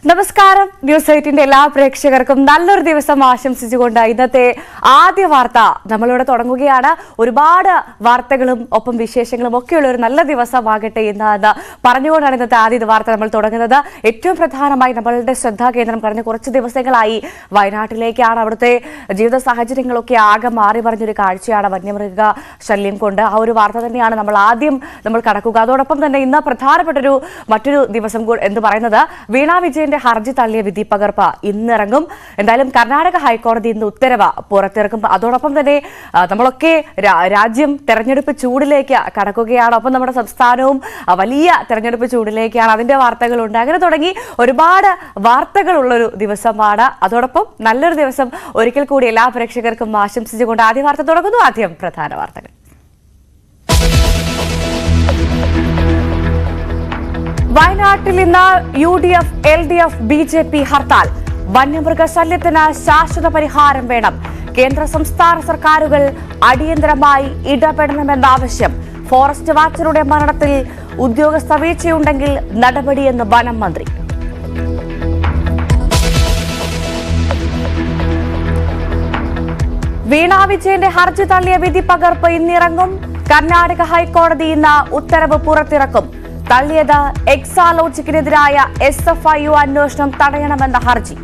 നമസ്കാരം. ന്യൂസ് 8ന്റെ എല്ലാ പ്രേക്ഷകർക്കും നല്ലൊരു ദിവസം ആശംസിച്ചുകൊണ്ട് ഇന്നത്തെ ആദ്യ വാർത്ത നമ്മളിവിടെ തുടങ്ങുകയാണ്. ഒരുപാട് വാർത്തകളും ഒപ്പം വിശേഷങ്ങളും ഒക്കെയുള്ള ഒരു നല്ല ദിവസമാകട്ടെ എന്ന് പറഞ്ഞുകൊണ്ടാണ് ഇന്നത്തെ ആദ്യ വാർത്ത നമ്മൾ തുടങ്ങുന്നത്. ഏറ്റവും പ്രധാനമായി നമ്മളുടെ ശ്രദ്ധാകേന്ദ്രം കഴിഞ്ഞ കുറച്ച് ദിവസങ്ങളായി വയനാട്ടിലേക്കാണ്. അവിടുത്തെ ജീവിത സാഹചര്യങ്ങളൊക്കെ ആകെ മാറി പറഞ്ഞൊരു കാഴ്ചയാണ് വന്യമൃഗ ശല്യം കൊണ്ട്. ആ ഒരു വാർത്ത തന്നെയാണ് നമ്മൾ കടക്കുക. അതോടൊപ്പം തന്നെ ഇന്ന് പ്രധാനപ്പെട്ടൊരു മറ്റൊരു ദിവസം എന്ന് പറയുന്നത് വീണ വിജയന്റെ ഹർജി തള്ളിയ വിധി പകർപ്പ് ഇന്നിറങ്ങും. എന്തായാലും കർണാടക ഹൈക്കോടതി ഇന്ന് ഉത്തരവ് പുറത്തിറക്കും. അതോടൊപ്പം തന്നെ നമ്മളൊക്കെ രാജ്യം തെരഞ്ഞെടുപ്പ് ചൂടിലേക്ക് കടക്കുകയാണ്. ഒപ്പം നമ്മുടെ സംസ്ഥാനവും വലിയ തെരഞ്ഞെടുപ്പ് ചൂടിലേക്കാണ്. അതിന്റെ വാർത്തകളുണ്ട്. അങ്ങനെ തുടങ്ങി ഒരുപാട് വാർത്തകളുള്ളൊരു ദിവസമാണ്. അതോടൊപ്പം നല്ലൊരു ദിവസം ഒരിക്കൽ കൂടി എല്ലാ പ്രേക്ഷകർക്കും ആശംസിച്ചുകൊണ്ട് ആദ്യ വാർത്ത തുടങ്ങുന്നു. ആദ്യം പ്രധാന വാർത്തകൾ. വയനാട്ടിൽ ഇന്ന് UDF, LDF, BJP ഹർത്താൽ. വന്യമൃഗശല്യത്തിന് ശാശ്വത പരിഹാരം വേണം. കേന്ദ്ര സംസ്ഥാന സർക്കാരുകൾ അടിയന്തരമായി ഇടപെടണമെന്ന ആവശ്യം. ഫോറസ്റ്റ് വാച്ചറുടെ മരണത്തിൽ ഉദ്യോഗസ്ഥ വീഴ്ചയുണ്ടെങ്കിൽ നടപടിയെന്ന് വനം മന്ത്രി. വീണ വിജയന്റെ ഹർജി തള്ളിയ വിധി പകർപ്പ് ഇന്നിറങ്ങും. കർണാടക ഹൈക്കോടതി ഇന്ന് ഉത്തരവ് പുറത്തിറക്കും. തള്ളിയത് എക്സാലോജിക്കിനെതിരായ SFIU അന്വേഷണം തടയണമെന്ന ഹർജി.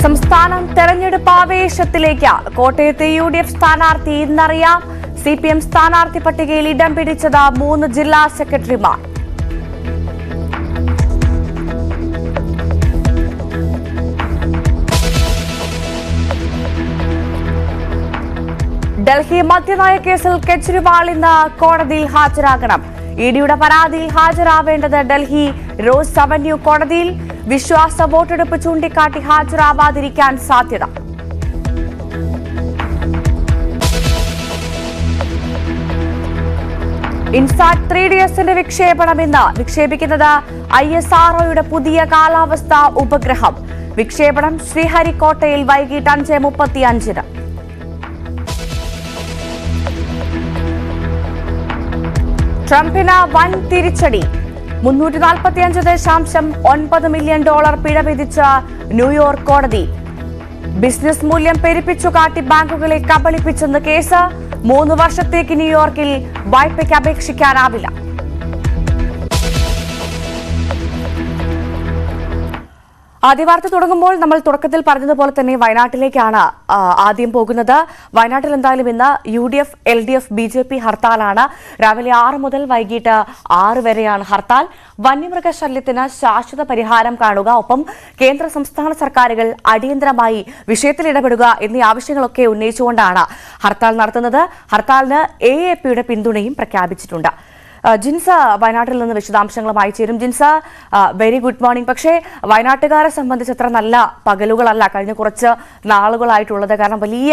സംസ്ഥാനം തെരഞ്ഞെടുപ്പ് ആവേശത്തിലേക്ക്. കോട്ടയത്തെ UDF സ്ഥാനാർത്ഥി ഇന്നറിയാം. CPM സ്ഥാനാർത്ഥി പട്ടികയിൽ ഇടം പിടിച്ചത് 3 ജില്ലാ സെക്രട്ടറിമാർ. ഡൽഹി മദ്യനയ കേസിൽ കെജ്രിവാൾ ഇന്ന് കോടതിയിൽ ഹാജരാകണം. EDയുടെ പരാതിയിൽ ഹാജരാവേണ്ടത് ഡൽഹി റോസ് അവന്യൂ കോടതിയിൽ. വിശ്വാസ വോട്ടെടുപ്പ് ചൂണ്ടിക്കാട്ടി ഹാജരാവാതിരിക്കാൻ സാധ്യത. ഇൻസാറ്റ് 3DS വിക്ഷേപണം ഇന്ന്. വിക്ഷേപിക്കുന്നത് ISROയുടെ പുതിയ കാലാവസ്ഥാ ഉപഗ്രഹം. വിക്ഷേപണം ശ്രീഹരിക്കോട്ടയിൽ വൈകിട്ട് 5:35. ട്രംപിന് വൻ തിരിച്ചടി. $345.9 മില്യൺ പിഴ വിധിച്ച ന്യൂയോർക്ക് കോടതി. ബിസിനസ് മൂല്യം പെരുപ്പിച്ചു കാട്ടി ബാങ്കുകളെ കബളിപ്പിച്ചെന്ന് കേസ്. 3 വർഷത്തേക്ക് ന്യൂയോർക്കിൽ വായ്പയ്ക്ക് അപേക്ഷിക്കാനാവില്ല. ആദ്യ വാർത്ത തുടങ്ങുമ്പോൾ നമ്മൾ തുടക്കത്തിൽ പറഞ്ഞതുപോലെ തന്നെ വയനാട്ടിലേക്കാണ് ആദ്യം പോകുന്നത്. വയനാട്ടിൽ എന്തായാലും ഇന്ന് UDF, LDF, BJP ഹർത്താലാണ്. രാവിലെ 6 മുതൽ വൈകിട്ട് 6 വരെയാണ് ഹർത്താൽ. വന്യമൃഗശല്യത്തിന് ശാശ്വത പരിഹാരം കാണുക, ഒപ്പം കേന്ദ്ര സംസ്ഥാന സർക്കാരുകൾ അടിയന്തരമായി വിഷയത്തിൽ ഇടപെടുക എന്നീ ആവശ്യങ്ങളൊക്കെ ഉന്നയിച്ചുകൊണ്ടാണ് ഹർത്താൽ നടത്തുന്നത്. ഹർത്താലിന് AAPയുടെ പിന്തുണയും പ്രഖ്യാപിച്ചിട്ടുണ്ട്. ജിൻസ വയനാട്ടിൽ നിന്ന് വിശദാംശങ്ങളുമായി ചേരും. ജിൻസ, വെരി ഗുഡ് മോർണിംഗ്. പക്ഷേ വയനാട്ടുകാരെ സംബന്ധിച്ച് അത്ര നല്ല പകലുകളല്ല കഴിഞ്ഞ കുറച്ച് നാളുകളായിട്ടുള്ളത്. കാരണം വലിയ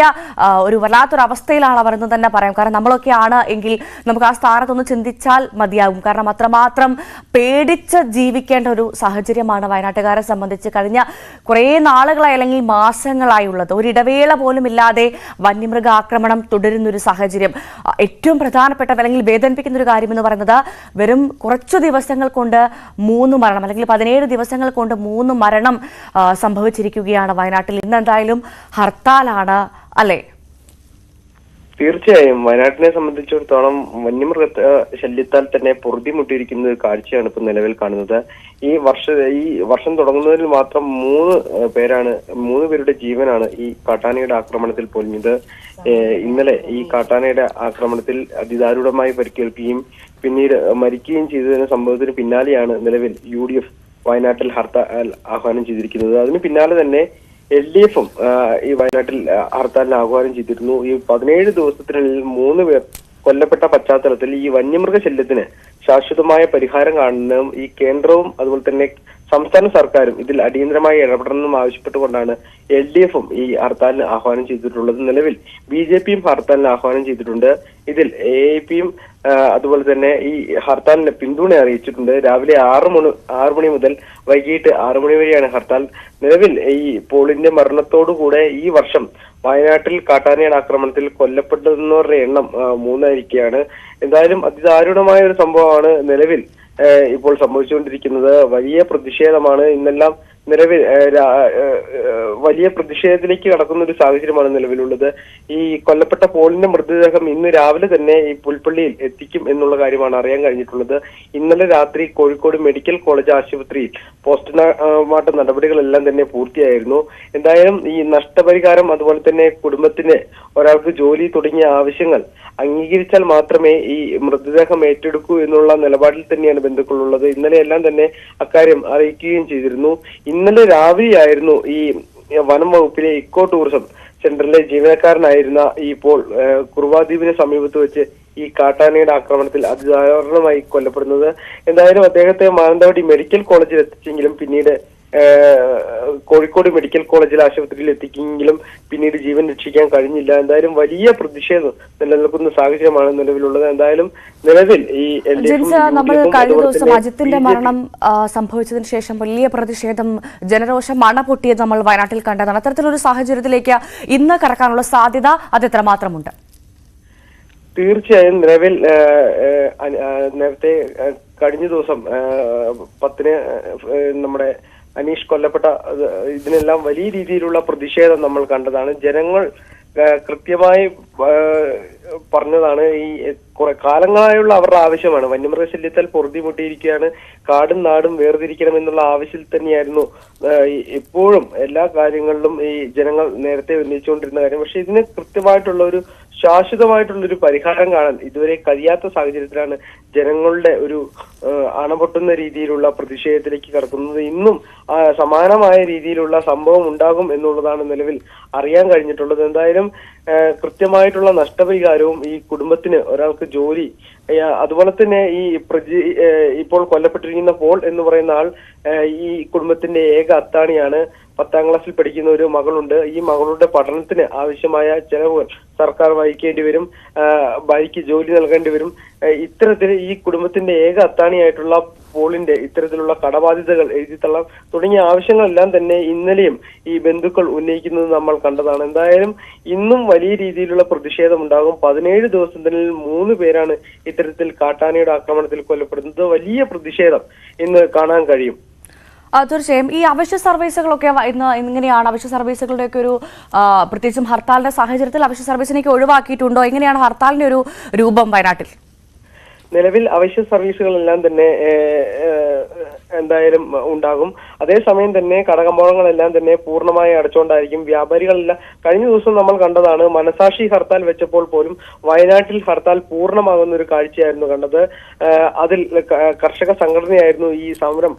ഒരു വല്ലാത്തൊരു അവസ്ഥയിലാണ് അവർ എന്ന് തന്നെ പറയാം. കാരണം നമ്മളൊക്കെയാണ് എങ്കിൽ നമുക്ക് ആ സ്ഥാനത്തൊന്ന് ചിന്തിച്ചാൽ മതിയാകും. കാരണം അത്രമാത്രം പേടിച്ച് ജീവിക്കേണ്ട ഒരു സാഹചര്യമാണ് വയനാട്ടുകാരെ സംബന്ധിച്ച് കഴിഞ്ഞ കുറേ നാളുകളായി അല്ലെങ്കിൽ മാസങ്ങളായി ഉള്ളത്. ഒരിടവേള പോലും ഇല്ലാതെ വന്യമൃഗ ആക്രമണം തുടരുന്നൊരു സാഹചര്യം. ഏറ്റവും പ്രധാനപ്പെട്ട അല്ലെങ്കിൽ വേദനിപ്പിക്കുന്ന ഒരു കാര്യം എന്ന് പറയുന്നത് വെറും കുറച്ചു ദിവസങ്ങൾ കൊണ്ട് 3 മരണം അല്ലെങ്കിൽ 17 ദിവസങ്ങൾ കൊണ്ട് 3 മരണം സംഭവിച്ചിരിക്കുകയാണ് വയനാട്ടിൽ. ഇന്ന് എന്തായാലും ഹർത്താലാണ് അല്ലേ? തീർച്ചയായും വയനാട്ടിനെ സംബന്ധിച്ചിടത്തോളം വന്യമൃഗ ശല്യത്താൽ തന്നെ പൊറുതിമുട്ടിയിരിക്കുന്ന ഒരു കാഴ്ചയാണ് ഇപ്പൊ നിലവിൽ കാണുന്നത്. ഈ വർഷം തുടങ്ങുന്നതിൽ മാത്രം 3 പേരുടെ ജീവനാണ് ഈ കാട്ടാനയുടെ ആക്രമണത്തിൽ പൊലിഞ്ഞത്. ഇന്നലെ ഈ കാട്ടാനയുടെ ആക്രമണത്തിൽ അതിദാരുണമായി പരിക്കേൽക്കുകയും പിന്നീട് മരിക്കുകയും ചെയ്തതിന് സംഭവത്തിന് പിന്നാലെയാണ് നിലവിൽ UDF വയനാട്ടിൽ ഹർത്താൽ ആഹ്വാനം ചെയ്തിരിക്കുന്നത്. അതിന് പിന്നാലെ തന്നെ LDFും ഈ വയനാട്ടിൽ ഹർത്താലിന് ആഹ്വാനം ചെയ്തിരുന്നു. ഈ 17 ദിവസത്തിനുള്ളിൽ 3 പേർ കൊല്ലപ്പെട്ട പശ്ചാത്തലത്തിൽ ഈ വന്യമൃഗ ശല്യത്തിന് ശാശ്വതമായ പരിഹാരം കാണുന്നതും ഈ കേന്ദ്രവും അതുപോലെ തന്നെ സംസ്ഥാന സർക്കാരും ഇതിൽ അടിയന്തരമായി ഇടപെടണമെന്നും ആവശ്യപ്പെട്ടുകൊണ്ടാണ് LDFും ഈ ഹർത്താലിന് ആഹ്വാനം ചെയ്തിട്ടുള്ളത്. നിലവിൽ BJPയും ഹർത്താലിന് ആഹ്വാനം ചെയ്തിട്ടുണ്ട്. ഇതിൽ AIPയും അതുപോലെ തന്നെ ഈ ഹർത്താലിന് പിന്തുണ അറിയിച്ചിട്ടുണ്ട്. രാവിലെ 6 മണി മുതൽ വൈകിട്ട് 6 മണി വരെയാണ് ഹർത്താൽ. നിലവിൽ ഈ പോളിന്റെ മരണത്തോടുകൂടെ ഈ വർഷം വയനാട്ടിൽ കാട്ടാനയുടെ ആക്രമണത്തിൽ കൊല്ലപ്പെടുന്നവരുടെ എണ്ണം 3 എന്തായാലും അതിദാരുണമായ ഒരു സംഭവമാണ് നിലവിൽ ഇപ്പോൾ സംഭവിച്ചുകൊണ്ടിരിക്കുന്നത്. വലിയ പ്രതിഷേധമാണ് ഇന്നെല്ലാം നിലവിൽ വലിയ പ്രതിഷേധത്തിലേക്ക് കടക്കുന്ന ഒരു സാഹചര്യമാണ് നിലവിലുള്ളത്. ഈ കൊല്ലപ്പെട്ട പോളിന്റെ മൃതദേഹം ഇന്ന് രാവിലെ തന്നെ ഈ പുൽപ്പള്ളിയിൽ എത്തിക്കും എന്നുള്ള കാര്യമാണ് അറിയാൻ കഴിഞ്ഞിട്ടുള്ളത്. ഇന്നലെ രാത്രി കോഴിക്കോട് മെഡിക്കൽ കോളേജ് ആശുപത്രിയിൽ പോസ്റ്റ്മോർട്ടം നടപടികളെല്ലാം തന്നെ പൂർത്തിയായിരുന്നു. എന്തായാലും ഈ നഷ്ടപരിഹാരം അതുപോലെ തന്നെ കുടുംബത്തിന് ഒരാൾക്ക് ജോലി തുടങ്ങിയ ആവശ്യങ്ങൾ അംഗീകരിച്ചാൽ മാത്രമേ ഈ മൃതദേഹം ഏറ്റെടുക്കൂ എന്നുള്ള നിലപാടിൽ തന്നെയാണ് ബന്ധുക്കളുള്ളത്. ഇന്നലെ എല്ലാം തന്നെ അക്കാര്യം അറിയിക്കുകയും ചെയ്തിരുന്നു. ഇന്നലെ രാവിലെയായിരുന്നു ഈ വനം വകുപ്പിലെ ഇക്കോ ടൂറിസം സെന്ററിലെ ജീവനക്കാരനായിരുന്ന ഈ പോൾ കുറുവാദ്വീപിന് സമീപത്ത് വെച്ച് ഈ കാട്ടാനയുടെ ആക്രമണത്തിൽ അതിദാരുണമായി കൊല്ലപ്പെടുന്നത്. എന്തായാലും അദ്ദേഹത്തെ മാനന്തവാടി മെഡിക്കൽ കോളേജിൽ എത്തിച്ചെങ്കിലും പിന്നീട് കോഴിക്കോട് മെഡിക്കൽ കോളേജിൽ ആശുപത്രിയിൽ എത്തിക്കെങ്കിലും പിന്നീട് ജീവൻ രക്ഷിക്കാൻ കഴിഞ്ഞില്ല. എന്തായാലും വലിയ പ്രതിഷേധം നിലനിൽക്കുന്ന സാഹചര്യമാണ് നിലവിലുള്ളത്. എന്തായാലും നിലവിൽ ഈ നമ്മൾ കഴിഞ്ഞ ദിവസം അജിത്തിന്റെ മരണം സംഭവിച്ചതിന് ശേഷം വലിയ പ്രതിഷേധം, ജനരോഷം മണപൊട്ടിയത് നമ്മൾ വയനാട്ടിൽ കണ്ടതാണ്. അത്തരത്തിലൊരു സാഹചര്യത്തിലേക്ക് ഇന്ന് കടക്കാനുള്ള സാധ്യത അത് എത്രമാത്രമുണ്ട്? തീർച്ചയായും നിലവിൽ നേരത്തെ കഴിഞ്ഞ ദിവസം 10-ന് നമ്മുടെ അനീഷ് കൊല്ലപ്പെട്ട ഇതിനെല്ലാം വലിയ രീതിയിലുള്ള പ്രതിഷേധം നമ്മൾ കണ്ടതാണ്. ജനങ്ങൾ കൃത്യമായി പറഞ്ഞതാണ് ഈ കുറെ കാലങ്ങളായുള്ള അവരുടെ ആവശ്യമാണ്. വന്യമൃഗശല്യത്താൽ പൊറുതിമുട്ടിയിരിക്കുകയാണ്, കാടും നാടും വേർതിരിക്കണം എന്നുള്ള ആവശ്യത്തിൽ തന്നെയായിരുന്നു എപ്പോഴും എല്ലാ കാര്യങ്ങളിലും ഈ ജനങ്ങൾ നേരത്തെ ഉന്നയിച്ചുകൊണ്ടിരുന്ന കാര്യം. പക്ഷെ ഇതിന് കൃത്യമായിട്ടുള്ള ഒരു ശാശ്വതമായിട്ടുള്ളൊരു പരിഹാരം കാണാൻ ഇതുവരെ കഴിയാത്ത സാഹചര്യത്തിലാണ് ജനങ്ങളുടെ ഒരു അണപൊട്ടുന്ന രീതിയിലുള്ള പ്രതിഷേധത്തിലേക്ക് കടക്കുന്നത്. ഇന്നും സമാനമായ രീതിയിലുള്ള സംഭവം ഉണ്ടാകും എന്നുള്ളതാണ് നിലവിൽ അറിയാൻ കഴിഞ്ഞിട്ടുള്ളത്. എന്തായാലും കൃത്യമായിട്ടുള്ള നഷ്ടപരിഹാരവും ഈ കുടുംബത്തിന് ഒരാൾക്ക് ജോലി, അതുപോലെ തന്നെ ഈ ഇപ്പോൾ കൊല്ലപ്പെട്ടിരിക്കുന്ന പോൾ എന്ന് പറയുന്ന ആൾ ഈ കുടുംബത്തിന്റെ ഏക അത്താണിയാണ്. 10ാം ക്ലാസ്സിൽ പഠിക്കുന്ന ഒരു മകളുണ്ട്. ഈ മകളുടെ പഠനത്തിന് ആവശ്യമായ ചെലവുകൾ സർക്കാർ വഹിക്കേണ്ടി വരും, ഭാര്യയ്ക്ക് ജോലി നൽകേണ്ടി വരും. ഇത്തരത്തിൽ ഈ കുടുംബത്തിന്റെ ഏക അത്താണിയായിട്ടുള്ള പോളിന്റെ ഇത്തരത്തിലുള്ള കടബാധ്യതകൾ എഴുതിത്തള്ളാം തുടങ്ങിയ ആവശ്യങ്ങളെല്ലാം തന്നെ ഇന്നലെയും ഈ ബന്ധുക്കൾ ഉന്നയിക്കുന്നത് നമ്മൾ കണ്ടതാണ്. എന്തായാലും ഇന്നും വലിയ രീതിയിലുള്ള പ്രതിഷേധം ഉണ്ടാകും. 17 ദിവസത്തിനുള്ളിൽ 3 പേരാണ് ഇത്തരത്തിൽ കാട്ടാനയുടെ ആക്രമണത്തിൽ കൊല്ലപ്പെടുന്നത്. വലിയ പ്രതിഷേധം ഇന്ന് കാണാൻ കഴിയും. തീർച്ചയായും ഈ അവശ്യ സർവീസുകളൊക്കെ ഇന്ന് എങ്ങനെയാണ്? അവശ്യ സർവീസുകളുടെയൊക്കെ ഒരു പ്രത്യേകിച്ചും ഹർത്താലിന്റെ സാഹചര്യത്തിൽ അവശ്യ സർവീസിനൊക്കെ ഒഴിവാക്കിയിട്ടുണ്ടോ? എങ്ങനെയാണ് ഹർത്താലിന്റെ ഒരു രൂപം വയനാട്ടിൽ? നിലവിൽ അവശ്യ സർവീസുകളെല്ലാം തന്നെ എന്തായാലും ഉണ്ടാകും. അതേസമയം തന്നെ കടകമ്പോളങ്ങളെല്ലാം തന്നെ പൂർണ്ണമായി അടച്ചുകൊണ്ടായിരിക്കും. വ്യാപാരികളെല്ലാം കഴിഞ്ഞ ദിവസം നമ്മൾ കണ്ടതാണ്, മനസാക്ഷി ഹർത്താൽ വെച്ചപ്പോൾ പോലും വയനാട്ടിൽ ഹർത്താൽ പൂർണ്ണമാകുന്ന ഒരു കാഴ്ചയായിരുന്നു കണ്ടത്. അതിൽ കർഷക സംഘടനയായിരുന്നു ഈ സമരം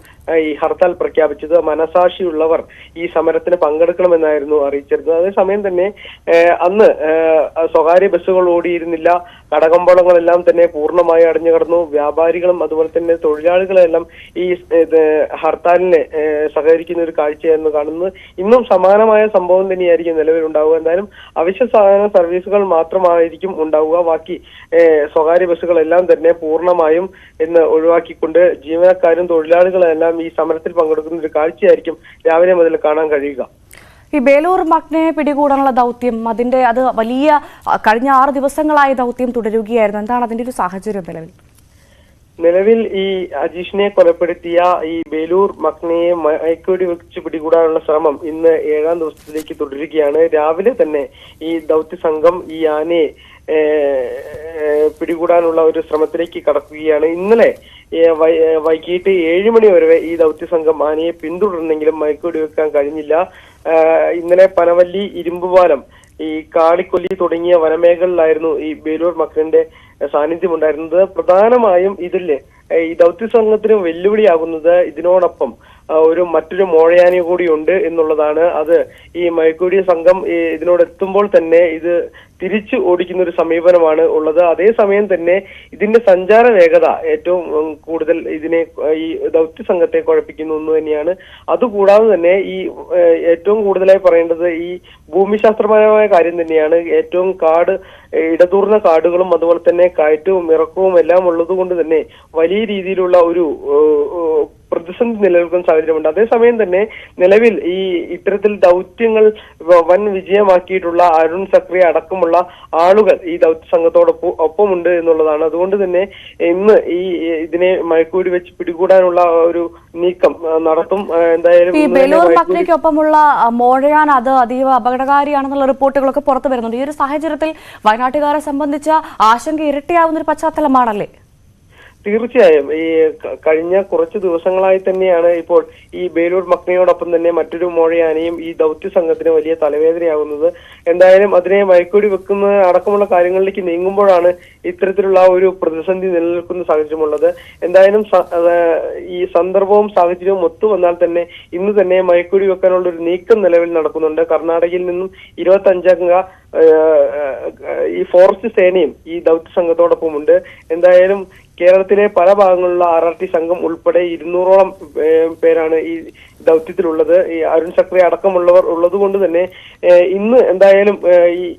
ഈ ഹർത്താൽ പ്രഖ്യാപിച്ചത്. മനസാക്ഷിയുള്ളവർ ഈ സമരത്തിന് പങ്കെടുക്കണമെന്നായിരുന്നു അറിയിച്ചിരുന്നത്. അതേസമയം തന്നെ അന്ന് സ്വകാര്യ ബസ്സുകൾ ഓടിയിരുന്നില്ല, കടകമ്പോളങ്ങളെല്ലാം തന്നെ പൂർണ്ണമായി അടഞ്ഞു കിടന്നു. വ്യാപാരികളും അതുപോലെ തന്നെ തൊഴിലാളികളെല്ലാം ഈ ഹർത്താലിനെ സഹകരിക്കുന്ന ഒരു കാഴ്ചയായിരുന്നു കാണുന്നത്. ഇന്നും സമാനമായ സംഭവം തന്നെയായിരിക്കും നിലവിലുണ്ടാവുക. എന്തായാലും അവശ്യ സാധന സർവീസുകൾ മാത്രമായിരിക്കും ഉണ്ടാവുക. ബാക്കി സ്വകാര്യ ബസ്സുകളെല്ലാം തന്നെ പൂർണ്ണമായും ഇന്ന് ഒഴിവാക്കിക്കൊണ്ട് ജീവനക്കാരും തൊഴിലാളികളെല്ലാം ഈ സമരത്തിൽ പങ്കെടുക്കുന്ന ഒരു കാഴ്ചയായിരിക്കും രാവിലെ മുതൽ കാണാൻ കഴിയുക. ഈ ബേലൂർ മഗ്നയെ പിടികൂടാനുള്ള ദൗത്യം അത് വലിയ കഴിഞ്ഞ 6 ദിവസങ്ങളായി ദൗത്യം തുടരുകയായിരുന്നു. എന്താണ് അതിന്റെ ഒരു സാഹചര്യം നിലവിൽ ഈ അജീഷിനെ കൊലപ്പെടുത്തിയ ഈ ബേലൂർ മഗ്നയെ മയക്കുവെടി വെച്ച് പിടികൂടാനുള്ള ശ്രമം ഇന്ന് 7ാം ദിവസത്തിലേക്ക് തുടരുകയാണ്. രാവിലെ തന്നെ ഈ ദൗത്യ സംഘം ഈ ആനയെ പിടികൂടാനുള്ള ഒരു ശ്രമത്തിലേക്ക് കടക്കുകയാണ്. ഇന്നലെ വൈകിട്ട് 7 മണി വരെ ഈ ദൗത്യ സംഘം ആനയെ പിന്തുടർന്നെങ്കിലും മയക്കുവെടി വെക്കാൻ കഴിഞ്ഞില്ല. ഇന്നലെ പനവല്ലി, ഇരുമ്പുപാലം, ഈ കാളിക്കൊല്ലി തുടങ്ങിയ വനമേഖലകളിലായിരുന്നു ഈ ബേലൂർ മഗ്നന്റെ സാന്നിധ്യം ഉണ്ടായിരുന്നത്. പ്രധാനമായും ഇതില് ഈ ദൗത്യ സംഘത്തിന് വെല്ലുവിളിയാകുന്നത് ഇതിനോടൊപ്പം മറ്റൊരു മോഴയാനി കൂടിയുണ്ട് എന്നുള്ളതാണ്. അത് ഈ മയക്കുവെടി സംഘം ഇതിനോടെത്തുമ്പോൾ തന്നെ ഇത് തിരിച്ചു ഓടിക്കുന്ന ഒരു സമീപനമാണ് ഉള്ളത്. അതേസമയം തന്നെ ഇതിന്റെ സഞ്ചാര വേഗത ഏറ്റവും കൂടുതൽ ഈ ദൗത്യ സംഘത്തെ കുഴപ്പിക്കുന്ന ഒന്ന് തന്നെയാണ്. അതുകൂടാതെ തന്നെ ഈ ഏറ്റവും കൂടുതലായി പറയേണ്ടത് ഈ ഭൂമിശാസ്ത്രപരമായ കാര്യം തന്നെയാണ്. ഏറ്റവും ഇടതൂർന്ന കാടുകളും അതുപോലെ തന്നെ കയറ്റവും ഇറക്കവും എല്ലാം ഉള്ളത് കൊണ്ട് തന്നെ വലിയ രീതിയിലുള്ള ഒരു പ്രതിസന്ധി നിലനിൽക്കുന്ന സാഹചര്യമുണ്ട്. അതേസമയം തന്നെ നിലവിൽ ഈ ഇത്തരത്തിൽ ദൗത്യങ്ങൾ വൻ വിജയമാക്കിയിട്ടുള്ള അരുൺ സക്രിയ അടക്കമുള്ള ആളുകൾ ഈ ദൗത്യ സംഘത്തോടൊപ്പമുണ്ട് എന്നുള്ളതാണ്. അതുകൊണ്ട് തന്നെ ഇന്ന് ഇതിനെ മയക്കുവെടി വെച്ച് പിടികൂടാനുള്ള ഒരു നീക്കം നടത്തും. എന്തായാലും ഈ ബെലൂർ മക്നിക്കൊപ്പമുള്ള മോഴയാൻ അത് അതീവ അപകടകാരിയാണെന്നുള്ള റിപ്പോർട്ടുകളൊക്കെ പുറത്തു വരുന്നുണ്ട്. ഈ ഒരു സാഹചര്യത്തിൽ വയനാട്ടുകാരെ സംബന്ധിച്ച ആശങ്ക ഇരട്ടിയാവുന്ന ഒരു പശ്ചാത്തലമാണല്ലേ? തീർച്ചയായും ഈ കഴിഞ്ഞ കുറച്ച് ദിവസങ്ങളായി തന്നെയാണ് ഇപ്പോൾ ഈ ബേലൂർ മക്നിയോടൊപ്പം തന്നെ മറ്റൊരു മോഴയാനയും ഈ ദൗത്യ സംഘത്തിന് വലിയ തലവേദനയാകുന്നത്. എന്തായാലും അതിനെ മയക്കുവെടി വെക്കുന്ന അടക്കമുള്ള കാര്യങ്ങളിലേക്ക് നീങ്ങുമ്പോഴാണ് ഇത്തരത്തിലുള്ള ഒരു പ്രതിസന്ധി നിലനിൽക്കുന്ന സാഹചര്യമുള്ളത്. എന്തായാലും ഈ സന്ദർഭവും സാഹചര്യവും ഒത്തു വന്നാൽ തന്നെ ഇന്ന് തന്നെ മയക്കുവെടി വെക്കാനുള്ള ഒരു നീക്കം നിലവിൽ നടക്കുന്നുണ്ട്. കർണാടകയിൽ നിന്നും 25 അംഗ ഈ ഫോറസ്റ്റ് സേനയും ഈ ദൗത്യ സംഘത്തോടൊപ്പമുണ്ട്. എന്തായാലും കേരളത്തിലെ പല ഭാഗങ്ങളിലുള്ള RRT സംഘം ഉൾപ്പെടെ 200ഓളം പേരാണ് ഈ ദൗത്യത്തിലുള്ളത്. ഈ അരുൺ സക്രിയ അടക്കമുള്ളവർ ഉള്ളത് കൊണ്ട് തന്നെ ഇന്ന് എന്തായാലും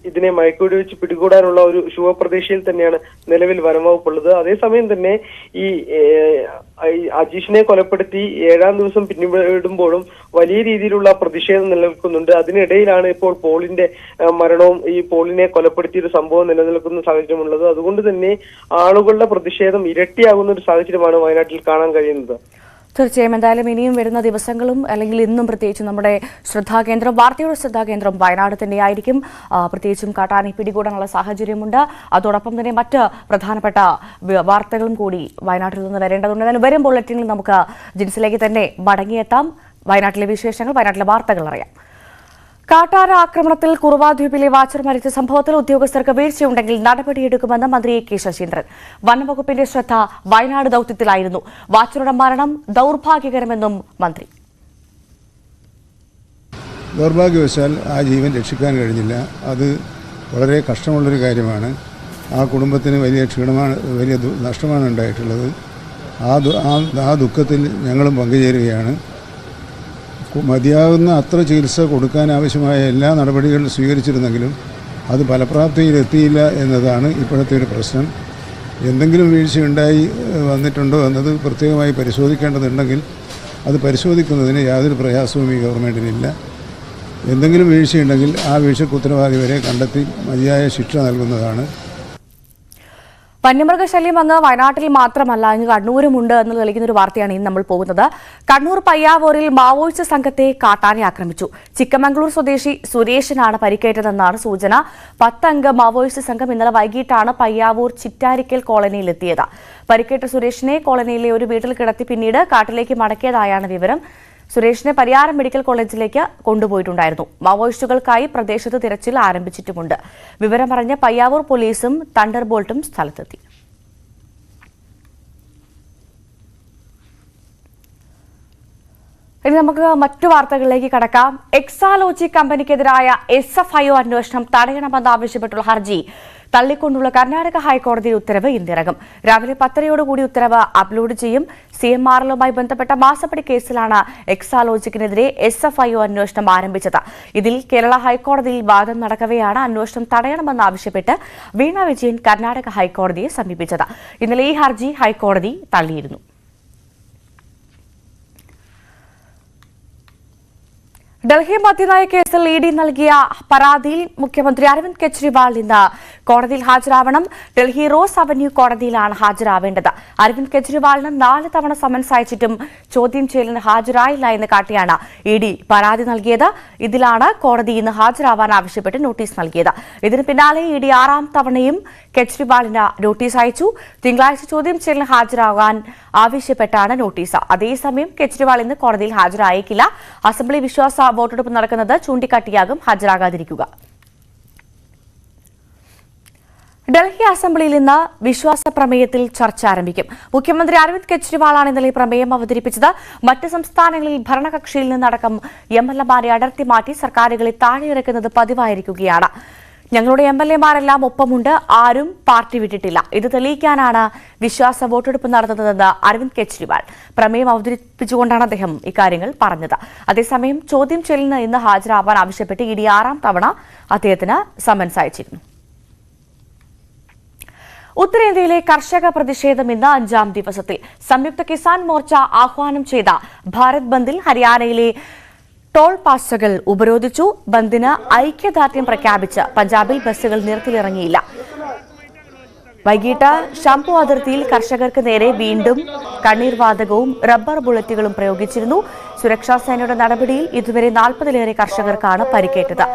ഇതിനെ മയക്കുവെടി വെച്ച് പിടികൂടാനുള്ള ഒരു ശുഭപ്രതീക്ഷയിൽ തന്നെയാണ് നിലവിൽ വനംവകുപ്പുള്ളത്. അതേസമയം തന്നെ ഈ അജീഷിനെ കൊലപ്പെടുത്തി 7ാം ദിവസം പിന്നിടുമ്പോഴും വലിയ രീതിയിലുള്ള പ്രതിഷേധം നിലനിൽക്കുന്നുണ്ട്. അതിനിടയിലാണ് ഇപ്പോൾ പോളിന്റെ മരണവും ഈ പോളിനെ കൊലപ്പെടുത്തിയ ഒരു സംഭവം നിലനിൽക്കുന്ന സാഹചര്യമുള്ളത്. അതുകൊണ്ട് തന്നെ ആളുകളുടെ പ്രതിഷേധം ഇരട്ടിയാകുന്ന ഒരു സാഹചര്യമാണ് വയനാട്ടിൽ കാണാൻ കഴിയുന്നത്. തീർച്ചയായും എന്തായാലും ഇനിയും വരുന്ന ദിവസങ്ങളും അല്ലെങ്കിൽ ഇന്നും പ്രത്യേകിച്ചും നമ്മുടെ ശ്രദ്ധാകേന്ദ്രം വാർത്തയുടെ ശ്രദ്ധാകേന്ദ്രം വയനാട് തന്നെയായിരിക്കും. പ്രത്യേകിച്ചും കാട്ടാനെ പിടികൂടാനുള്ള സാഹചര്യമുണ്ട്. അതോടൊപ്പം തന്നെ മറ്റ് പ്രധാനപ്പെട്ട വാർത്തകളും കൂടി വയനാട്ടിൽ നിന്ന് വരേണ്ടതുണ്ട്. എന്നാലും വരും ബുള്ളറ്റിനിൽ നമുക്ക് ജിൻസിലേക്ക് തന്നെ മടങ്ങിയെത്താം. വയനാട്ടിലെ വിശേഷങ്ങൾ, വയനാട്ടിലെ വാർത്തകൾ അറിയാം. കാട്ടാന ആക്രമണത്തിൽ കുറുവാ ദ്വീപിലെ വാച്ചർ മരിച്ച സംഭവത്തിൽ ഉദ്യോഗസ്ഥർക്ക് വീഴ്ചയുണ്ടെങ്കിൽ നടപടിയെടുക്കുമെന്ന് മന്ത്രി കെ ശശീന്ദ്രൻ. വനംവകുപ്പിന്റെ ശ്രദ്ധ വയനാട് ദൌത്യത്തിലായിരുന്നു. വാച്ചറുടെ മരണം ദൌർഭാഗ്യകരമെന്നും മന്ത്രി. ദൗർഭാഗ്യവശാൽ ആ ജീവൻ രക്ഷിക്കാൻ കഴിഞ്ഞില്ല. അത് വളരെ കഷ്ടമുള്ളൊരു കാര്യമാണ്. ആ കുടുംബത്തിന് വലിയ ക്ഷീണമാണ്, വലിയ നഷ്ടമാണ് ഉണ്ടായിട്ടുള്ളത്. ആ ദുഃഖത്തിൽ ഞങ്ങളും പങ്കുചേരുകയാണ്. മതിയാകുന്ന അത്ര ചികിത്സ കൊടുക്കാൻ ആവശ്യമായ എല്ലാ നടപടികളും സ്വീകരിച്ചിരുന്നെങ്കിലും അത് ഫലപ്രാപ്തിയിലെത്തിയില്ല എന്നതാണ് ഇപ്പോഴത്തെ ഒരു പ്രശ്നം. എന്തെങ്കിലും വീഴ്ചയുണ്ടായി വന്നിട്ടുണ്ടോ എന്നത് പ്രത്യേകമായി പരിശോധിക്കേണ്ടതുണ്ടെങ്കിൽ അത് പരിശോധിക്കുന്നതിന് യാതൊരു പ്രയാസവും ഈ ഗവൺമെൻറ്റിനില്ല. എന്തെങ്കിലും വീഴ്ചയുണ്ടെങ്കിൽ ആ വീഴ്ചയ്ക്ക് ഉത്തരവാദി വരെ കണ്ടെത്തി മതിയായ ശിക്ഷ നൽകുന്നതാണ്. വന്യമൃഗശല്യം അങ്ങ് വയനാട്ടിൽ മാത്രമല്ല, അങ്ങ് കണ്ണൂരുമുണ്ട് എന്ന് തെളിയിക്കുന്ന ഒരു വാർത്തയാണ് ഇന്ന് നമ്മൾ പോകുന്നത്. കണ്ണൂർ പയ്യാവൂരിൽ മാവോയിസ്റ്റ് സംഘത്തെ കാട്ടാന ആക്രമിച്ചു. ചിക്കമംഗളൂർ സ്വദേശി സുരേഷിനാണ് പരിക്കേറ്റതെന്നാണ് സൂചന. 10 അംഗ മാവോയിസ്റ്റ് സംഘം ഇന്നലെ വൈകിട്ടാണ് പയ്യാവൂർ ചിറ്റാരിക്കൽ കോളനിയിലെത്തിയത്. പരിക്കേറ്റ സുരേഷിനെ കോളനിയിലെ ഒരു വീട്ടിൽ കിടത്തി പിന്നീട് കാട്ടിലേക്ക് മടക്കിയതായാണ് വിവരം. സുരേഷിനെ പരിയാരം മെഡിക്കൽ കോളേജിലേക്ക് കൊണ്ടുപോയിട്ടുണ്ടായിരുന്നു. മാവോയിസ്റ്റുകൾക്കായി പ്രദേശത്ത് തിരച്ചിൽ ആരംഭിച്ചിട്ടുമുണ്ട്. വിവരം പറഞ്ഞ് പയ്യാവൂർ പോലീസും തണ്ടർ ബോൾട്ടും സ്ഥലത്തെത്തി. ഇനി നമുക്ക് മറ്റു വാർത്തകളിലേക്ക് കടക്കാം. എക്സാലോജി കമ്പനിക്കെതിരായ SFIO അന്വേഷണം തടയണമെന്നാവശ്യപ്പെട്ടുള്ള ഹർജി തള്ളിക്കൊണ്ടുള്ള കർണാടക ഹൈക്കോടതി ഉത്തരവ് ഇന്നിറങ്ങും. രാവിലെ 10:30യോടുകൂടി ഉത്തരവ് അപ്ലോഡ് ചെയ്യും. CMRLുമായി ബന്ധപ്പെട്ട മാസപ്പടി കേസിലാണ് എക്സാലോജിക്കിനെതിരെ SFIO അന്വേഷണം ആരംഭിച്ചത്. ഇതിൽ കേരള ഹൈക്കോടതിയിൽ വാദം നടക്കവെയാണ് അന്വേഷണം തടയണമെന്നാവശ്യപ്പെട്ട് വീണ വിജയൻ കർണാടക ഹൈക്കോടതിയെ സമീപിച്ചത്. ഇന്നലെ ഈ ഹർജി ഹൈക്കോടതി തള്ളിയിരുന്നു. ഡൽഹി മദ്യനയ കേസിൽ ED നൽകിയ പരാതിയിൽ മുഖ്യമന്ത്രി അരവിന്ദ് കെജ്രിവാൾ ഇന്ന് കോടതിയിൽ ഹാജരാവണം. ഡൽഹി റോസ് അവന്യൂ കോടതിയിലാണ് ഹാജരാവേണ്ടത്. അരവിന്ദ് കെജ്രിവാളിന് 4 തവണ സമൻസ് അയച്ചിട്ടും ചോദ്യം ചെയ്യലിന് ഹാജരായില്ല എന്ന് കാട്ടിയാണ് ED പരാതി നൽകിയത്. ഇതിലാണ് കോടതി ഇന്ന് ഹാജരാവാൻ ആവശ്യപ്പെട്ട് നോട്ടീസ് നൽകിയത്. ഇതിന് പിന്നാലെ ED 6ാം തവണയും കെജ്രിവാളിന് നോട്ടീസ് അയച്ചു. തിങ്കളാഴ്ച ചോദ്യം ചെയ്യലിന് ഹാജരാകാൻ ആവശ്യപ്പെട്ടാണ് നോട്ടീസ്. അതേസമയം കെജ്രിവാൾ ഇന്ന് കോടതിയിൽ ഹാജരായേക്കില്ല. അസംബ്ലി വിശ്വാസ വോട്ടെടുപ്പ് നടക്കുന്നത് ചൂണ്ടിക്കാട്ടിയാകും ഹാജരാകാതിരിക്കുക. ഡൽഹി അസംബ്ലിയിൽ ഇന്ന് വിശ്വാസ പ്രമേയത്തിൽ ചർച്ച ആരംഭിക്കും. മുഖ്യമന്ത്രി അരവിന്ദ് കെജ്രിവാളാണ് ഇന്നലെ പ്രമേയം അവതരിപ്പിച്ചത്. മറ്റ് സംസ്ഥാനങ്ങളിൽ ഭരണകക്ഷിയിൽ നിന്നടക്കം എംഎൽഎമാരെ അടർത്തി മാറ്റി സർക്കാരുകളെ താഴെയിറക്കുന്നത് പതിവായിരിക്കുകയാണ്. ഞങ്ങളുടെ എംഎൽഎമാരെല്ലാം ഒപ്പമുണ്ട്, ആരും പാർട്ടി വിട്ടിട്ടില്ല. ഇത് തെളിയിക്കാനാണ് വിശ്വാസ വോട്ടെടുപ്പ് നടത്തുന്നതെന്ന് അരവിന്ദ് കെജ്രിവാൾ പ്രമേയം അവതരിപ്പിച്ചുകൊണ്ടാണ് അദ്ദേഹം ഇക്കാര്യങ്ങൾ പറഞ്ഞത്. അതേസമയം ചോദ്യം ചെയ്യലിന് ഇന്ന് ഹാജരാവാൻ ആവശ്യപ്പെട്ട് ഇഡി 6ാം തവണ അദ്ദേഹത്തിന് സമൻസ് അയച്ചിരുന്നു. ഉത്തരേന്ത്യയിലെ കർഷക പ്രതിഷേധം ഇന്ന് 5ാം ദിവസത്തിൽ. സംയുക്ത കിസാൻ മോർച്ച ആഹ്വാനം ചെയ്ത ഭാരത് ബന്ദിൽ ഹരിയാനയിലെ ടോൾ പാസുകൾ ഉപരോധിച്ചു. ബന്ദിന് ഐക്യദാർഢ്യം പ്രഖ്യാപിച്ച് പഞ്ചാബിൽ ബസ്സുകൾ നിരത്തിലിറങ്ങിയില്ല. വൈകിട്ട് ഷംപു അതിർത്തിയിൽ കർഷകർക്ക് നേരെ വീണ്ടും കണ്ണീർ വാതകവും റബ്ബർ ബുള്ളറ്റുകളും പ്രയോഗിച്ചിരുന്നു. സുരക്ഷാ സേനയുടെ നടപടിയിൽ ഇതുവരെ 40-ലേറെ കർഷകർക്കാണ് പരിക്കേറ്റത്.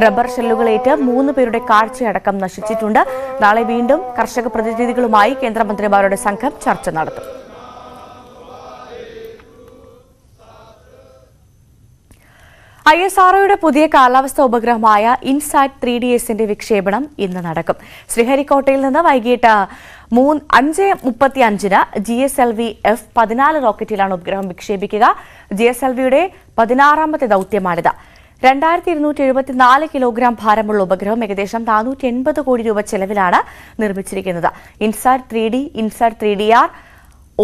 റബ്ബർ ഷെല്ലുകളേറ്റ് 3 പേരുടെ കാഴ്ചയടക്കം നശിച്ചിട്ടുണ്ട്. നാളെ വീണ്ടും കർഷക പ്രതിനിധികളുമായി കേന്ദ്രമന്ത്രിമാരുടെ സംഘം ചർച്ച നടത്തും. ISROയുടെ പുതിയ കാലാവസ്ഥാ ഉപഗ്രഹമായ ഇൻസാറ്റ് 3DS വിക്ഷേപണം ഇന്ന് നടക്കും. ശ്രീഹരിക്കോട്ടയിൽ നിന്ന് വൈകിട്ട് 5:35-ന് GSLV F-14 റോക്കറ്റിലാണ് ഉപഗ്രഹം വിക്ഷേപിക്കുക. GSLVയുടെ 16ാമത്തെ ദൌത്യമാണിത്. 2274 കിലോഗ്രാം ഭാരമുള്ള ഉപഗ്രഹം ഏകദേശം 480 കോടി രൂപ ചെലവിലാണ് നിർമ്മിച്ചിരിക്കുന്നത്. ഇൻസാറ്റ് 3D, ഇൻസാറ്റ് 3DR,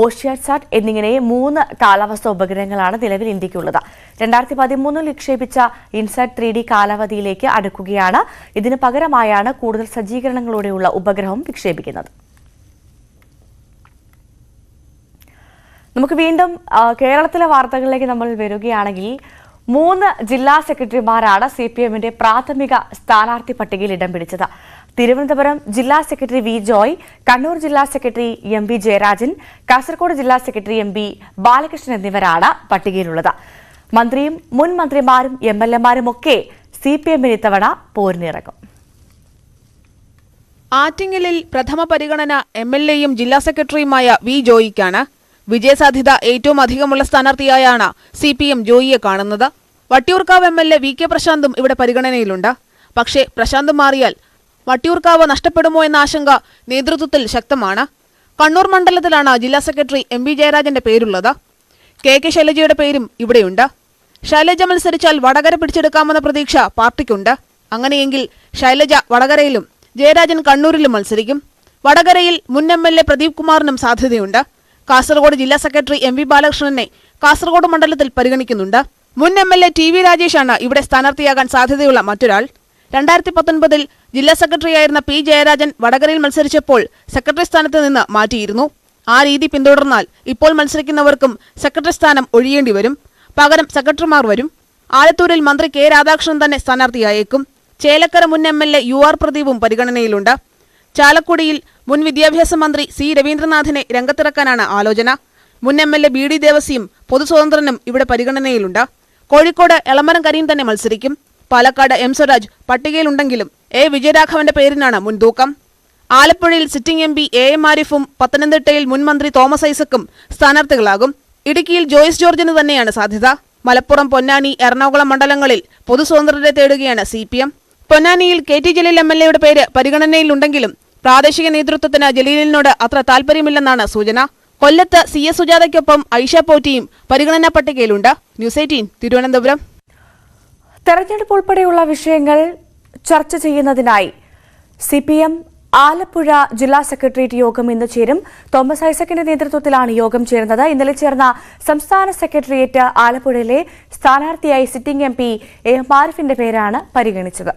ഓഷ്യാസാറ്റ് എന്നിങ്ങനെ 3 കാലാവസ്ഥാ ഉപഗ്രഹങ്ങളാണ് നിലവിൽ ഇന്ത്യക്കുള്ളത്. 2013 വിക്ഷേപിച്ച ഇൻസാറ്റ് 3D കാലാവധിയിലേക്ക് അടുക്കുകയാണ്. ഇതിന് പകരമായാണ് കൂടുതൽ സജ്ജീകരണങ്ങളോടെയുള്ള ഉപഗ്രഹം വിക്ഷേപിക്കുന്നത്. നമുക്ക് വീണ്ടും കേരളത്തിലെ വാർത്തകളിലേക്ക് നമ്മൾ വരികയാണെങ്കിൽ 3 ജില്ലാ സെക്രട്ടറിമാരാണ് CPMന്റെ പ്രാഥമിക സ്ഥാനാർത്ഥി പട്ടികയിൽ ഇടം പിടിച്ചത്. തിരുവനന്തപുരം ജില്ലാ സെക്രട്ടറി വി ജോയ്, കണ്ണൂർ ജില്ലാ സെക്രട്ടറി MV ജയരാജൻ, കാസർഗോഡ് ജില്ലാ സെക്രട്ടറി MB ബാലകൃഷ്ണൻ എന്നിവരാണ് പട്ടികയിലുള്ളത്. മന്ത്രിയും മുൻ മന്ത്രിമാരും MLAമാരും ഒക്കെ CPMന് ഇത്തവണ പോരിനിറങ്ങും. ആറ്റിങ്ങലിൽ പ്രഥമ പരിഗണന MLAയും ജില്ലാ സെക്രട്ടറിയുമായ വി ജോയിക്കാണ്. വിജയസാധ്യത ഏറ്റവും അധികമുള്ള സ്ഥാനാർത്ഥിയായാണ് CPM ജോയിയെ കാണുന്നത്. വട്ടിയൂർക്കാവ് MLA VK പ്രശാന്തും ഇവിടെ പരിഗണനയിലുണ്ട്. പക്ഷേ പ്രശാന്ത് മാറിയാൽ വട്ടിയൂർക്കാവ് നഷ്ടപ്പെടുമോ എന്ന ആശങ്ക നേതൃത്വത്തിൽ ശക്തമാണ്. കണ്ണൂർ മണ്ഡലത്തിലാണ് ജില്ലാ സെക്രട്ടറി MB ജയരാജന്റെ പേരുള്ളത്. KK ശൈലജയുടെ പേരും ഇവിടെയുണ്ട്. ശൈലജ മത്സരിച്ചാൽ വടകര പിടിച്ചെടുക്കാമെന്ന പ്രതീക്ഷ പാർട്ടിക്കുണ്ട്. അങ്ങനെയെങ്കിൽ ശൈലജ വടകരയിലും ജയരാജൻ കണ്ണൂരിലും മത്സരിക്കും. വടകരയിൽ മുൻ MLA പ്രദീപ് കുമാറിനും സാധ്യതയുണ്ട്. കാസർഗോഡ് ജില്ലാ സെക്രട്ടറി MV ബാലകൃഷ്ണനെ കാസർഗോഡ് മണ്ഡലത്തിൽ പരിഗണിക്കുന്നുണ്ട്. മുൻ MLA TV രാജേഷാണ് ഇവിടെ സ്ഥാനാർത്ഥിയാകാൻ സാധ്യതയുള്ള മറ്റൊരാൾ. 2019 ജില്ലാ സെക്രട്ടറിയായിരുന്ന P ജയരാജൻ വടകരയിൽ മത്സരിച്ചപ്പോൾ സെക്രട്ടറി സ്ഥാനത്ത് നിന്ന് മാറ്റിയിരുന്നു. ആ രീതി പിന്തുടർന്നാൽ ഇപ്പോൾ മത്സരിക്കുന്നവർക്കും സെക്രട്ടറി സ്ഥാനം ഒഴിയേണ്ടി വരും. പകരം സെക്രട്ടറിമാർ വരും. ആലത്തൂരിൽ മന്ത്രി K രാധാകൃഷ്ണൻ തന്നെ സ്ഥാനാർത്ഥിയായേക്കും. ചേലക്കര മുൻ MLA UR പ്രദീപും പരിഗണനയിലുണ്ട്. ചാലക്കുടിയിൽ മുൻ വിദ്യാഭ്യാസ മന്ത്രി C രവീന്ദ്രനാഥിനെ രംഗത്തിറക്കാനാണ് ആലോചന. മുൻ MLA BD ദേവസിയും പൊതുസ്വതന്ത്രനും ഇവിടെ പരിഗണനയിലുണ്ട്. കോഴിക്കോട് എളമരം കരീം തന്നെ മത്സരിക്കും. പാലക്കാട് M സ്വരാജ് പട്ടികയിലുണ്ടെങ്കിലും A വിജയരാഘവന്റെ പേരിനാണ് മുൻതൂക്കം. ആലപ്പുഴയിൽ സിറ്റിംഗ് MP AM ആരിഫും പത്തനംതിട്ടയിൽ മുൻ മന്ത്രി തോമസ് ഐസക്കും സ്ഥാനാർത്ഥികളാകും. ഇടുക്കിയിൽ ജോയ്സ് ജോർജിന് തന്നെയാണ് സാധ്യത. മലപ്പുറം, പൊന്നാനി, എറണാകുളം മണ്ഡലങ്ങളിൽ പൊതുസ്വതന്ത്രരെ തേടുകയാണ് CPM. പൊന്നാനിയിൽ KT ജലീൽ MLAയുടെ പേര് പരിഗണനയിലുണ്ടെങ്കിലും പ്രാദേശിക നേതൃത്വത്തിന് ജലീലിനോട് അത്ര താൽപര്യമില്ലെന്നാണ് സൂചന. കൊല്ലത്ത് CS സുജാതയ്ക്കൊപ്പം ഐഷ പോറ്റിയും പരിഗണനാ പട്ടികയിലുണ്ട്. ന്യൂസ് 18 തിരുവനന്തപുരം. തെരഞ്ഞെടുപ്പ് ഉൾപ്പെടെയുള്ള വിഷയങ്ങൾ ചർച്ച ചെയ്യുന്നതിനായി CPM ആലപ്പുഴ ജില്ലാ സെക്രട്ടേറിയറ്റ് യോഗം ഇന്ന് ചേരും. തോമസ് ഐസക്കിന്റെ നേതൃത്വത്തിലാണ് യോഗം ചേരുന്നത്. ഇന്നലെ ചേർന്ന സംസ്ഥാന സെക്രട്ടേറിയറ്റ് ആലപ്പുഴയിലെ സ്ഥാനാർത്ഥിയായി സിറ്റിംഗ് MP AM ആരിഫിന്റെ പേരാണ് പരിഗണിച്ചത്.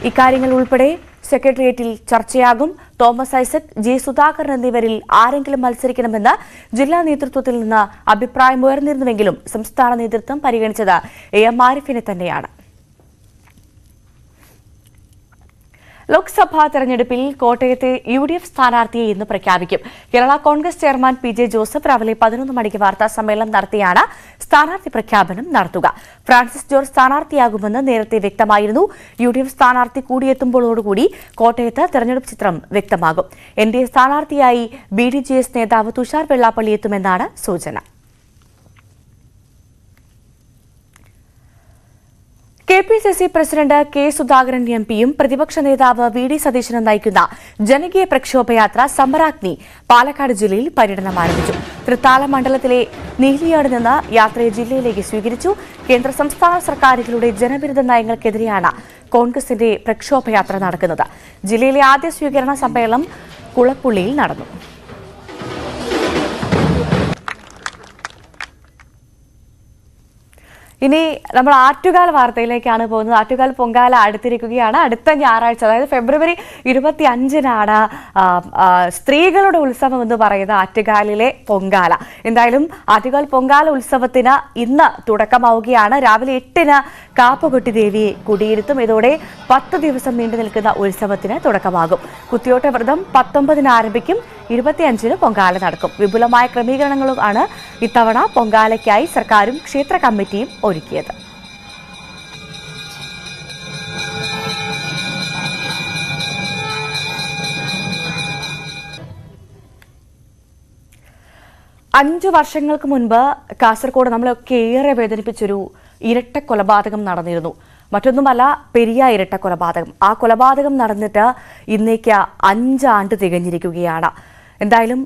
ഇക്കാര്യങ്ങൾ ഉൾപ്പെടെ സെക്രട്ടേറിയറ്റിൽ ചർച്ചയാകും. തോമസ് ഐസക്, G സുധാകരൻ എന്നിവരിൽ ആരെങ്കിലും മത്സരിക്കണമെന്ന് ജില്ലാ നേതൃത്വത്തിൽ നിന്ന് അഭിപ്രായമുയർന്നിരുന്നുവെങ്കിലും സംസ്ഥാന നേതൃത്വം പരിഗണിച്ചത് AM ആരിഫിനെ തന്നെയാണ്. ലോക്സഭാ തെരഞ്ഞെടുപ്പിൽ കോട്ടയത്തെ UDF സ്ഥാനാർത്ഥിയെ ഇന്ന് പ്രഖ്യാപിക്കും. Kerala Congress chairman PJ Joseph രാവിലെ 11 മണിക്ക് വാർത്താ സമ്മേളനം നടത്തിയാണ് സ്ഥാനാർത്ഥി പ്രഖ്യാപനം നടത്തുക. ഫ്രാൻസിസ് ജോർജ് സ്ഥാനാർത്ഥിയാകുമെന്ന് നേരത്തെ വ്യക്തമായിരുന്നു. UDF സ്ഥാനാർത്ഥി കൂടിയെത്തുമ്പോഴോടുകൂടി കോട്ടയത്ത് തെരഞ്ഞെടുപ്പ് ചിത്രം വ്യക്തമാകും. NDA സ്ഥാനാർത്ഥിയായി BDJS നേതാവ് തുഷാർ വെള്ളാപ്പള്ളി എത്തുമെന്നാണ് സൂചന. KPCC പ്രസിഡന്റ് കെ സുധാകരൻ എംപിയും പ്രതിപക്ഷ നേതാവ് VD സതീശനും നയിക്കുന്ന ജനകീയ പ്രക്ഷോഭയാത്ര സമരാഗ്നി പാലക്കാട് ജില്ലയിൽ പര്യടനം ആരംഭിച്ചു. തൃത്താല മണ്ഡലത്തിലെ നീലിയാട് നിന്ന് യാത്രയെ ജില്ലയിലേക്ക് സ്വീകരിച്ചു. കേന്ദ്ര സംസ്ഥാന സർക്കാരുകളുടെ ജനവിരുദ്ധ നയങ്ങൾക്കെതിരെയാണ് കോൺഗ്രസിന്റെ പ്രക്ഷോഭയാത്ര നടക്കുന്നത്. ജില്ലയിലെ ആദ്യ സ്വീകരണ സമ്മേളനം കുളപ്പുള്ളിയിൽ നടന്നു. ഇനി നമ്മൾ ആറ്റുകാൽ വാർത്തയിലേക്കാണ് പോകുന്നത്. ആറ്റുകാൽ പൊങ്കാല അടുത്തിരിക്കുകയാണ്. അടുത്ത ഞായറാഴ്ച, അതായത് ഫെബ്രുവരി 25-നാണ് സ്ത്രീകളുടെ ഉത്സവം എന്ന് പറയുന്ന ആറ്റുകാലിലെ പൊങ്കാല. എന്തായാലും ആറ്റുകാൽ പൊങ്കാല ഉത്സവത്തിന് ഇന്ന് തുടക്കമാവുകയാണ്. രാവിലെ 8-ന് കാപ്പുകൊട്ടി ദേവിയെ കുടിയിരുത്തും. ഇതോടെ 10 ദിവസം നീണ്ടു നിൽക്കുന്ന ഉത്സവത്തിന് തുടക്കമാകും. കുത്തിയോട്ട വ്രതം 19-ന് ആരംഭിക്കും. 25-ന് പൊങ്കാല നടക്കും. വിപുലമായ ക്രമീകരണങ്ങളുമാണ് ഇത്തവണ പൊങ്കാലയ്ക്കായി സർക്കാരും ക്ഷേത്ര കമ്മിറ്റിയും ഒരുക്കിയത്. അഞ്ചു വർഷങ്ങൾക്ക് മുൻപ് കാസർഗോഡ് നമ്മളൊക്കെ ഏറെ വേദനിപ്പിച്ചൊരു ഇരട്ട കൊലപാതകം നടന്നിരുന്നു. മറ്റൊന്നുമല്ല, പെരിയ ഇരട്ട കൊലപാതകം. ആ കൊലപാതകം നടന്നിട്ട് ഇന്നേക്ക് 5 ആണ്ട് തികഞ്ഞിരിക്കുകയാണ്. എന്തായാലും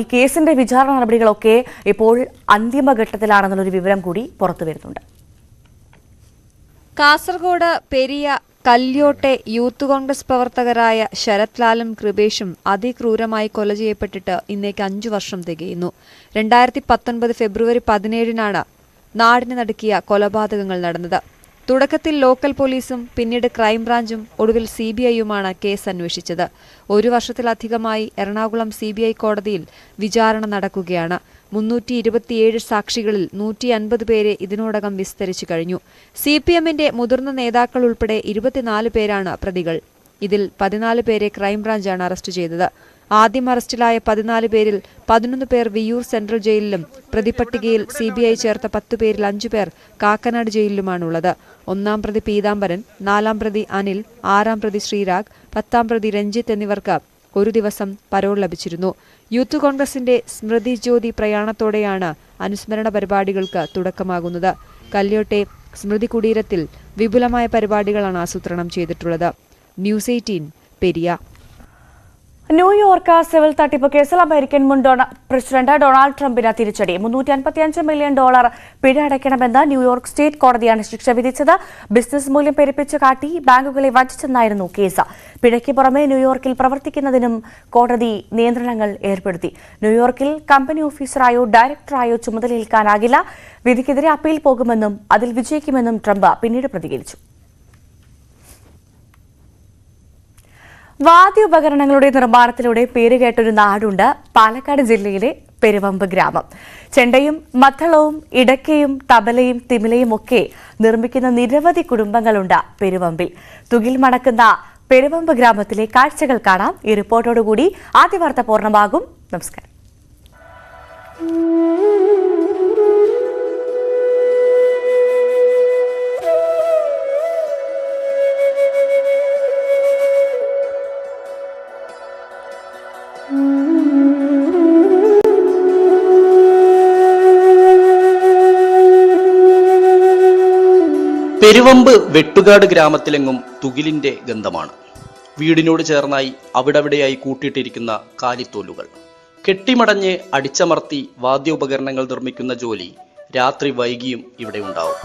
ഈ കേസിന്റെ വിചാരണ നടപടികളൊക്കെ ഇപ്പോൾ അന്തിമഘട്ടത്തിലാണെന്നുള്ളൊരു വിവരം കൂടി പുറത്തു വരുന്നുണ്ട്. കാസർഗോഡ് പെരിയ കല്യോട്ടെ യൂത്ത് കോൺഗ്രസ് പ്രവർത്തകരായ ശരത് ലാലും കൃപേഷും അതിക്രൂരമായി കൊല ചെയ്യപ്പെട്ടിട്ട് ഇന്നേക്ക് 5 വർഷം തികയുന്നു. 2019 ഫെബ്രുവരി 17-നാണ് നാടിന് നടുക്കിയ കൊലപാതകങ്ങൾ നടന്നത്. തുടക്കത്തിൽ ലോക്കൽ പോലീസും പിന്നീട് ക്രൈംബ്രാഞ്ചും ഒടുവിൽ CBI-യുമാണ് കേസ് അന്വേഷിച്ചത്. 1 വർഷത്തിലധികമായി എറണാകുളം CBI കോടതിയിൽ വിചാരണ നടക്കുകയാണ്. 327 സാക്ഷികളിൽ 150 പേരെ ഇതിനോടകം വിസ്തരിച്ചു കഴിഞ്ഞു. CPM-ന്റെ മുതിർന്ന നേതാക്കൾ ഉൾപ്പെടെ 24 പേരാണ് പ്രതികൾ. ഇതിൽ 14 പേരെ ക്രൈംബ്രാഞ്ചാണ് അറസ്റ്റ് ചെയ്തത്. ആദ്യം അറസ്റ്റിലായ 14 പേരിൽ 11 പേർ വിയ്യൂർ സെൻട്രൽ ജയിലിലും പ്രതിപട്ടികയിൽ CBI ചേർത്ത 10 പേരിൽ 5 പേർ കാക്കനാട് ജയിലിലുമാണുള്ളത്. 1-ാം പ്രതി പീതാംബരൻ, 4-ാം പ്രതി അനിൽ, 6-ാം പ്രതി ശ്രീരാഗ്, 10-ാം പ്രതി രഞ്ജിത്ത് എന്നിവർക്ക് 1 ദിവസം പരോൾ ലഭിച്ചിരുന്നു. യൂത്ത് കോൺഗ്രസിന്റെ സ്മൃതി ജ്യോതി പ്രയാണത്തോടെയാണ് അനുസ്മരണ പരിപാടികൾക്ക് തുടക്കമാകുന്നത്. കല്യോട്ടെ സ്മൃതി കുടീരത്തിൽ വിപുലമായ പരിപാടികളാണ് ആസൂത്രണം ചെയ്തിട്ടുള്ളത്. ന്യൂസ് 18 പെരിയ. ന്യൂയോർക്ക് സിവിൽ തട്ടിപ്പ് കേസിൽ അമേരിക്കൻ മുൻ പ്രസിഡന്റ് ഡൊണാൾഡ് ട്രംപിന് തിരിച്ചടി. $355 മില്യൺ പിഴ അടയ്ക്കണമെന്ന് ന്യൂയോർക്ക് സ്റ്റേറ്റ് കോടതിയാണ് ശിക്ഷ വിധിച്ചത്. ബിസിനസ് മൂല്യം പെരുപ്പിച്ചു കാട്ടി ബാങ്കുകളെ വഞ്ചിച്ചെന്നായിരുന്നു കേസ്. പിഴയ്ക്ക് പുറമെ ന്യൂയോർക്കിൽ പ്രവർത്തിക്കുന്നതിനും കോടതി നിയന്ത്രണങ്ങൾ ഏർപ്പെടുത്തി. ന്യൂയോർക്കിൽ കമ്പനി ഓഫീസറായോ ഡയറക്ടറായോ ചുമതലയേൽക്കാനാകില്ല. വിധിക്കെതിരെ അപ്പീൽ പോകുമെന്നും അതിൽ വിജയിക്കുമെന്നും ട്രംപ് പിന്നീട് പ്രതികരിച്ചു. വാദ്യോപകരണങ്ങളുടെ നിർമ്മാണത്തിലൂടെ പേരുകേട്ടൊരു നാടുണ്ട് പാലക്കാട് ജില്ലയിലെ പെരുവമ്പ് ഗ്രാമം. ചെണ്ടയും മദ്ദളവും ഇടക്കയും തബലയും തിമിലയും ഒക്കെ നിർമ്മിക്കുന്ന നിരവധി കുടുംബങ്ങളുണ്ട് പെരുവമ്പിൽ. തുകിൽ മണക്കുന്ന പെരുവമ്പ് ഗ്രാമത്തിലെ കാഴ്ചകൾ കാണാം. ഈ റിപ്പോർട്ടോടുകൂടി ആദ്യ വാർത്ത പൂർണ്ണമാകും. നമസ്കാരം. പെരുവമ്പ് വെട്ടുകാട് ഗ്രാമത്തിലെങ്ങും തുകിലിന്റെ ഗന്ധമാണ്. വീടിനോട് ചേർന്നായി അവിടവിടെയായി കൂട്ടിയിട്ടിരിക്കുന്ന കാലിത്തോലുകൾ കെട്ടിമടഞ്ഞ് അടിച്ചമർത്തി വാദ്യോപകരണങ്ങൾ നിർമ്മിക്കുന്ന ജോലി രാത്രി വൈകിയും ഇവിടെ ഉണ്ടാവും.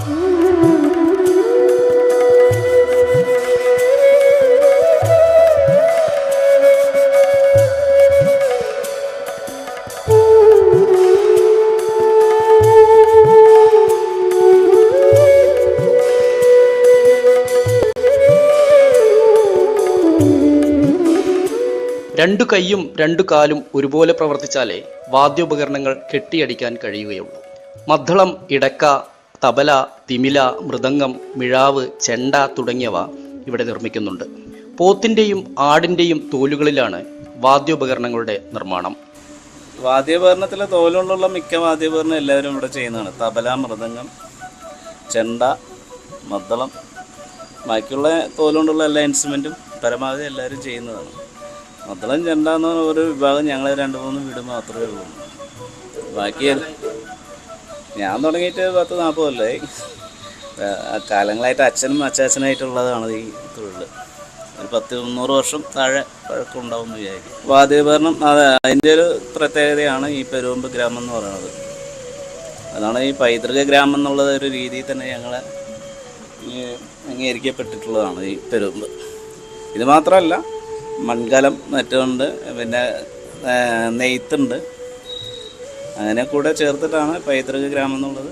രണ്ടു കൈയും രണ്ടു കാലും ഒരുപോലെ പ്രവർത്തിച്ചാലേ വാദ്യോപകരണങ്ങൾ കെട്ടിയടിക്കാൻ കഴിയുകയുള്ളൂ. മദ്ദളം, ഇടക്ക, തബല, തിമില, മൃദംഗം, മിഴാവ്, ചെണ്ട തുടങ്ങിയവ ഇവിടെ നിർമ്മിക്കുന്നുണ്ട്. പോത്തിൻ്റെയും ആടിൻ്റെയും തോലുകളിലാണ് വാദ്യോപകരണങ്ങളുടെ നിർമ്മാണം. വാദ്യോപകരണത്തിലെ തോലുകൊണ്ടുള്ള മിക്ക വാദ്യോപകരണം എല്ലാവരും ഇവിടെ ചെയ്യുന്നതാണ്. തബല, മൃദംഗം, ചെണ്ട, മദ്ദളം, ബാക്കിയുള്ള തോലുകൊണ്ടുള്ള എല്ലാ ഇൻസ്ട്രുമെൻറ്റും പരമാവധി എല്ലാവരും ചെയ്യുന്നതാണ്. മദ്ദളം, ചെണ്ട എന്ന് പറഞ്ഞ ഒരു വിഭാഗം ഞങ്ങൾ 2-3 വീട് മാത്രമേ ഉള്ളൂ. ബാക്കി ഞാൻ തുടങ്ങിയിട്ട് 10-40 കൊല്ലമായി. കാലങ്ങളായിട്ട് അച്ഛനും അച്ചാച്ചനായിട്ടുള്ളതാണ് ഈ തൊഴിൽ. ഒരു 100-300 വർഷം താഴെ പഴക്കമുണ്ടാവും എന്ന് വിചാരിക്കും. വാദ്യോപകരണം അതിൻ്റെ ഒരു പ്രത്യേകതയാണ് ഈ പെരുവമ്പ് ഗ്രാമം എന്ന് പറയുന്നത്. അതാണ് ഈ പൈതൃക ഗ്രാമം എന്നുള്ള ഒരു രീതിയിൽ തന്നെ ഞങ്ങളെ അംഗീകരിക്കപ്പെട്ടിട്ടുള്ളതാണ് ഈ പെരുവമ്പ്. ഇത് മാത്രമല്ല, മൺകലം മറ്റുണ്ട്, പിന്നെ നെയ്ത്തുണ്ട്, അങ്ങനെ കൂടെ ചേർത്തിട്ടാണ് പൈതൃക ഗ്രാമം എന്നുള്ളത്.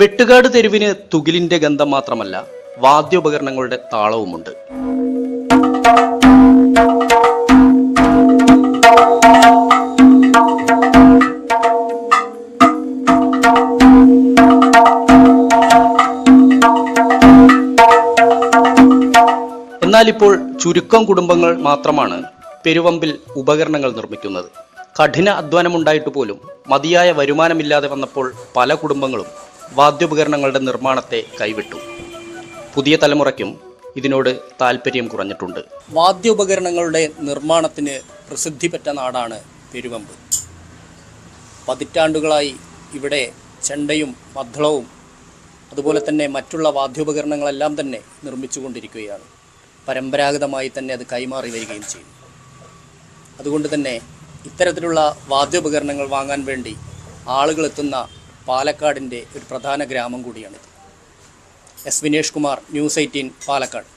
വെട്ടുകാട് തെരുവിന് തുകിലിന്റെ ഗന്ധം മാത്രമല്ല, വാദ്യോപകരണങ്ങളുടെ താളവുമുണ്ട്. എന്നാൽ ഇപ്പോൾ ചുരുക്കം കുടുംബങ്ങൾ മാത്രമാണ് പെരുവമ്പിൽ ഉപകരണങ്ങൾ നിർമ്മിക്കുന്നത്. കഠിന അധ്വാനമുണ്ടായിട്ട് പോലും മതിയായ വരുമാനമില്ലാതെ വന്നപ്പോൾ പല കുടുംബങ്ങളും വാദ്യോപകരണങ്ങളുടെ നിർമ്മാണത്തെ കൈവിട്ടു. പുതിയ തലമുറയ്ക്കും ഇതിനോട് താല്പര്യം കുറഞ്ഞിട്ടുണ്ട്. വാദ്യോപകരണങ്ങളുടെ നിർമ്മാണത്തിന് പ്രസിദ്ധിപ്പെട്ട നാടാണ് പെരുവമ്പ്. പതിറ്റാണ്ടുകളായി ഇവിടെ ചെണ്ടയും മദ്ദളവും അതുപോലെ തന്നെ മറ്റുള്ള വാദ്യോപകരണങ്ങളെല്ലാം തന്നെ നിർമ്മിച്ചുകൊണ്ടിരിക്കുകയാണ്. പരമ്പരാഗതമായി തന്നെ അത് കൈമാറി വരികയും ചെയ്യും. അതുകൊണ്ട് തന്നെ ഇത്തരത്തിലുള്ള വാദ്യോപകരണങ്ങൾ വാങ്ങാൻ വേണ്ടി ആളുകൾ എത്തുന്ന പാലക്കാടിൻ്റെ ഒരു പ്രധാന ഗ്രാമം കൂടിയാണിത്. S Vinesh Kumar, news 18, Palakkad.